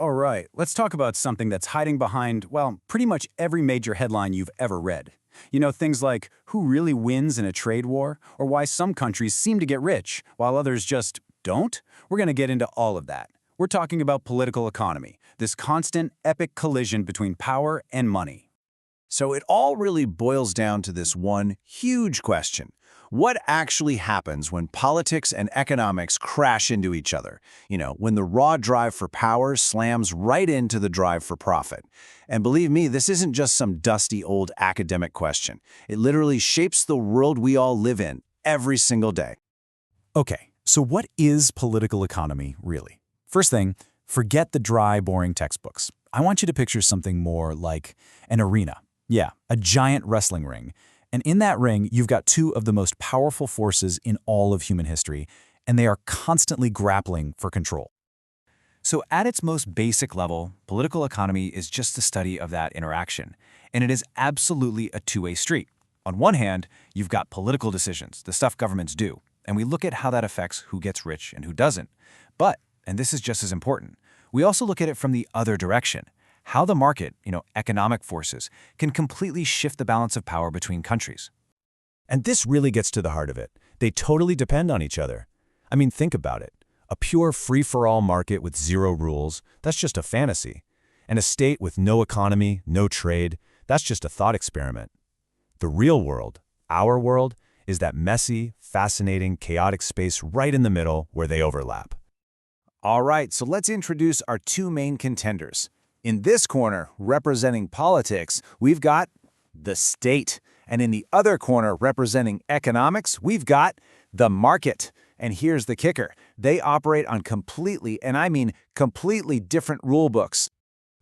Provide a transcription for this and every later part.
All right, let's talk about something that's hiding behind, well, pretty much every major headline you've ever read. You know, things like who really wins in a trade war, or why some countries seem to get rich, while others just don't? We're going to get into all of that. We're talking about political economy, this constant, epic collision between power and money. So it all really boils down to this one huge question. What actually happens when politics and economics crash into each other? When the raw drive for power slams right into the drive for profit. And believe me, this isn't just some dusty old academic question. It literally shapes the world we all live in every single day. Okay, so what is political economy, really? First thing, forget the dry, boring textbooks. I want you to picture something more like an arena. Yeah, a giant wrestling ring. And in that ring, you've got two of the most powerful forces in all of human history, and they are constantly grappling for control. So at its most basic level, political economy is just the study of that interaction, and it is absolutely a two-way street. On one hand, you've got political decisions, the stuff governments do, and we look at how that affects who gets rich and who doesn't. But, and this is just as important, we also look at it from the other direction. How the market, economic forces, can completely shift the balance of power between countries. And this really gets to the heart of it. They totally depend on each other. I mean, think about it. A pure free-for-all market with zero rules, that's just a fantasy. And a state with no economy, no trade, that's just a thought experiment. The real world, our world, is that messy, fascinating, chaotic space right in the middle where they overlap. All right, so let's introduce our two main contenders. In this corner, representing politics, we've got the state. And in the other corner, representing economics, we've got the market. And here's the kicker. They operate on completely, and I mean completely different rule books.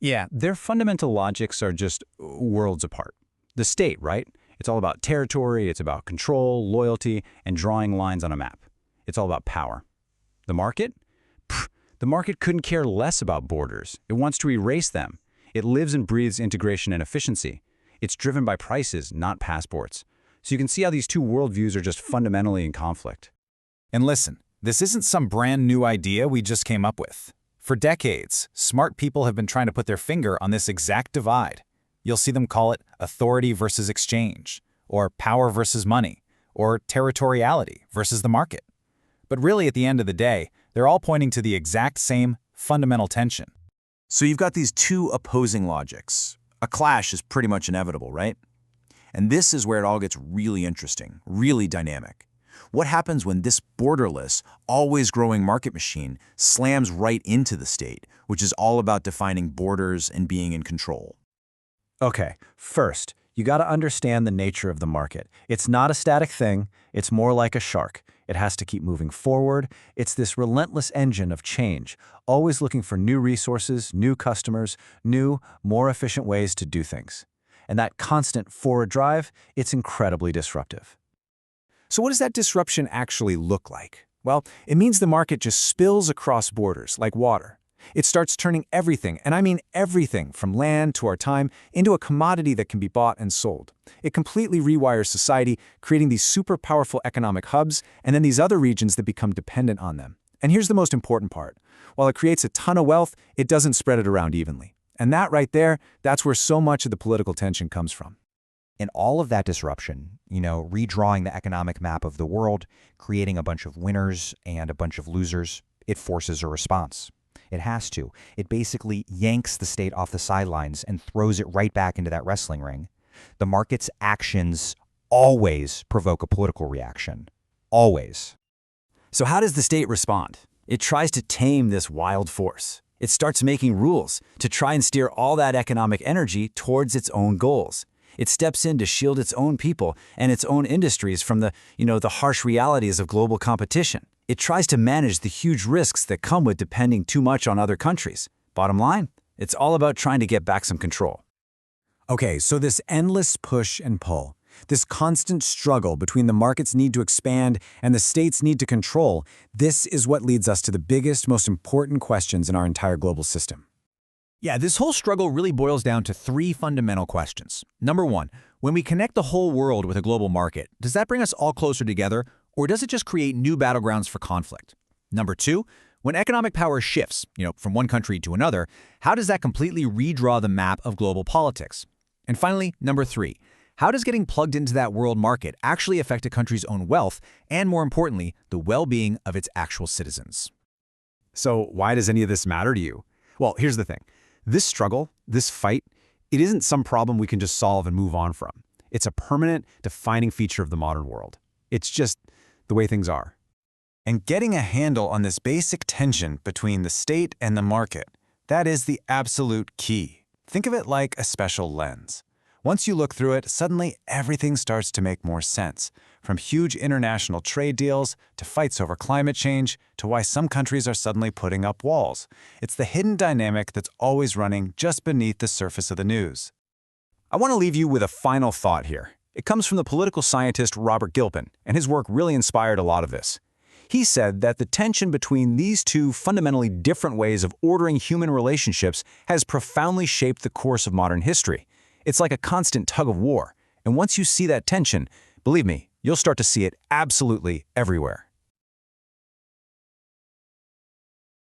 Yeah, their fundamental logics are just worlds apart. The state, right? It's all about territory, it's about control, loyalty, and drawing lines on a map. It's all about power. The market? The market couldn't care less about borders. It wants to erase them. It lives and breathes integration and efficiency. It's driven by prices, not passports. So you can see how these two worldviews are just fundamentally in conflict. And listen, this isn't some brand new idea we just came up with. For decades, smart people have been trying to put their finger on this exact divide. You'll see them call it authority versus exchange, or power versus money, or territoriality versus the market. But really, at the end of the day, they're all pointing to the exact same fundamental tension. So you've got these two opposing logics. A clash is pretty much inevitable, right? And this is where it all gets really interesting, really dynamic. What happens when this borderless, always growing market machine slams right into the state, which is all about defining borders and being in control? Okay, first, you got to understand the nature of the market. It's not a static thing. It's more like a shark. It has to keep moving forward. It's this relentless engine of change, always looking for new resources, new customers, new, more efficient ways to do things. And that constant forward drive, it's incredibly disruptive. So what does that disruption actually look like? Well, it means the market just spills across borders like water. It starts turning everything, and I mean everything from land to our time, into a commodity that can be bought and sold. It completely rewires society, creating these super powerful economic hubs, and then these other regions that become dependent on them. And here's the most important part. While it creates a ton of wealth, it doesn't spread it around evenly. And that right there, that's where so much of the political tension comes from. And all of that disruption, redrawing the economic map of the world, creating a bunch of winners and a bunch of losers, it forces a response. It has to. It basically yanks the state off the sidelines and throws it right back into that wrestling ring. The market's actions always provoke a political reaction. Always. So how does the state respond? It tries to tame this wild force. It starts making rules to try and steer all that economic energy towards its own goals. It steps in to shield its own people and its own industries from the harsh realities of global competition. It tries to manage the huge risks that come with depending too much on other countries. Bottom line, it's all about trying to get back some control. Okay, so this endless push and pull, this constant struggle between the market's need to expand and the state's need to control, this is what leads us to the biggest, most important questions in our entire global system. Yeah, this whole struggle really boils down to three fundamental questions. Number one, when we connect the whole world with a global market, does that bring us all closer together, or does it just create new battlegrounds for conflict? Number two, When economic power shifts, from one country to another, how does that completely redraw the map of global politics? And finally, number 3, how does getting plugged into that world market actually affect a country's own wealth and, more importantly, the well-being of its actual citizens? So why does any of this matter to you? Well, here's the thing. This struggle, this fight, it isn't some problem we can just solve and move on from. It's a permanent, defining feature of the modern world. It's just the way things are. And getting a handle on this basic tension between the state and the market, that is the absolute key. Think of it like a special lens. Once you look through it, suddenly everything starts to make more sense. From huge international trade deals, to fights over climate change, to why some countries are suddenly putting up walls. It's the hidden dynamic that's always running just beneath the surface of the news. I want to leave you with a final thought here. It comes from the political scientist Robert Gilpin, and his work really inspired a lot of this. He said that the tension between these two fundamentally different ways of ordering human relationships has profoundly shaped the course of modern history. It's like a constant tug of war, and once you see that tension, believe me, you'll start to see it absolutely everywhere.